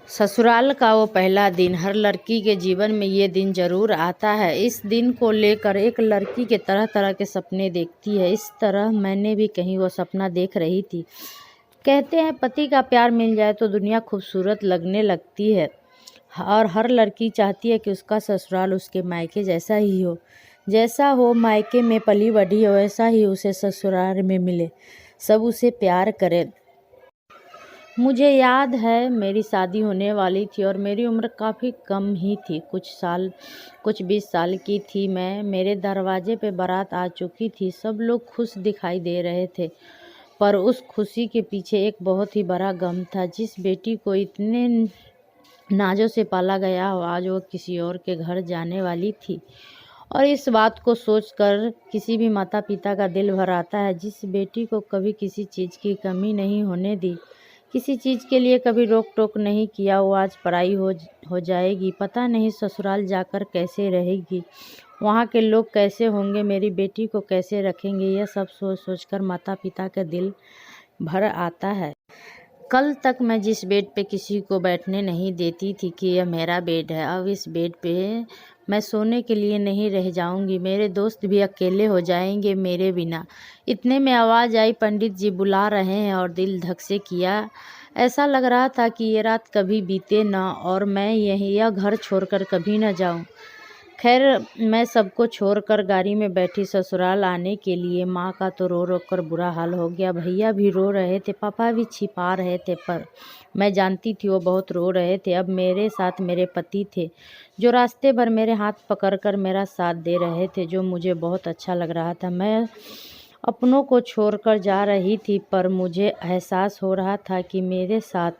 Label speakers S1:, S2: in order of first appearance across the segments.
S1: ससुराल का वो पहला दिन, हर लड़की के जीवन में ये दिन ज़रूर आता है। इस दिन को लेकर एक लड़की के तरह तरह के सपने देखती है। इस तरह मैंने भी कहीं वो सपना देख रही थी। कहते हैं पति का प्यार मिल जाए तो दुनिया खूबसूरत लगने लगती है और हर लड़की चाहती है कि उसका ससुराल उसके मायके जैसा ही हो। जैसा हो मायके में पली बढ़ी हो वैसा ही उसे ससुराल में मिले, सब उसे प्यार करें। मुझे याद है मेरी शादी होने वाली थी और मेरी उम्र काफ़ी कम ही थी, कुछ 20 साल की थी मैं। मेरे दरवाजे पे बारात आ चुकी थी। सब लोग खुश दिखाई दे रहे थे, पर उस खुशी के पीछे एक बहुत ही बड़ा गम था। जिस बेटी को इतने नाजों से पाला गया हो, आज वो किसी और के घर जाने वाली थी। और इस बात को सोचकर किसी भी माता पिता का दिल भर आता है। जिस बेटी को कभी किसी चीज़ की कमी नहीं होने दी, किसी चीज़ के लिए कभी रोक टोक नहीं किया, वो आज पराई हो जाएगी। पता नहीं ससुराल जाकर कैसे रहेगी, वहाँ के लोग कैसे होंगे, मेरी बेटी को कैसे रखेंगे। यह सब सोच सोचकर माता पिता का दिल भर आता है। कल तक मैं जिस बेड पे किसी को बैठने नहीं देती थी कि यह मेरा बेड है, अब इस बेड पे मैं सोने के लिए नहीं रह जाऊंगी। मेरे दोस्त भी अकेले हो जाएंगे मेरे बिना। इतने में आवाज़ आई, पंडित जी बुला रहे हैं, और दिल धक से किया। ऐसा लग रहा था कि ये रात कभी बीते ना और मैं यह घर छोड़कर कभी न जाऊं। खैर, मैं सबको छोड़कर गाड़ी में बैठी ससुराल आने के लिए। माँ का तो रो रो कर बुरा हाल हो गया, भैया भी रो रहे थे, पापा भी छिपा रहे थे, पर मैं जानती थी वो बहुत रो रहे थे। अब मेरे साथ मेरे पति थे, जो रास्ते भर मेरे हाथ पकड़कर मेरा साथ दे रहे थे, जो मुझे बहुत अच्छा लग रहा था। मैं अपनों को छोड़कर जा रही थी, पर मुझे एहसास हो रहा था कि मेरे साथ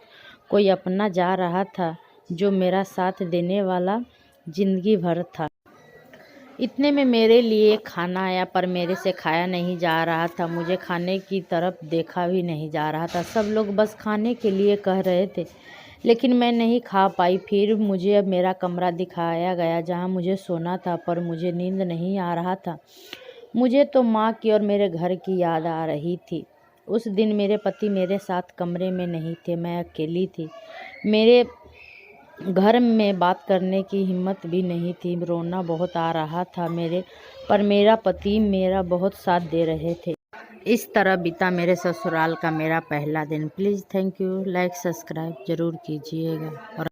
S1: कोई अपना जा रहा था, जो मेरा साथ देने वाला जिंदगी भर था। इतने में मेरे लिए खाना आया, पर मेरे से खाया नहीं जा रहा था। मुझे खाने की तरफ देखा भी नहीं जा रहा था। सब लोग बस खाने के लिए कह रहे थे, लेकिन मैं नहीं खा पाई। फिर मुझे अब मेरा कमरा दिखाया गया जहाँ मुझे सोना था, पर मुझे नींद नहीं आ रहा था। मुझे तो माँ की और मेरे घर की याद आ रही थी। उस दिन मेरे पति मेरे साथ कमरे में नहीं थे, मैं अकेली थी। मेरे घर में बात करने की हिम्मत भी नहीं थी। रोना बहुत आ रहा था पर मेरा पति मेरा बहुत साथ दे रहे थे। इस तरह बीता मेरे ससुराल का मेरा पहला दिन। Please, thank you, like subscribe ज़रूर कीजिएगा। और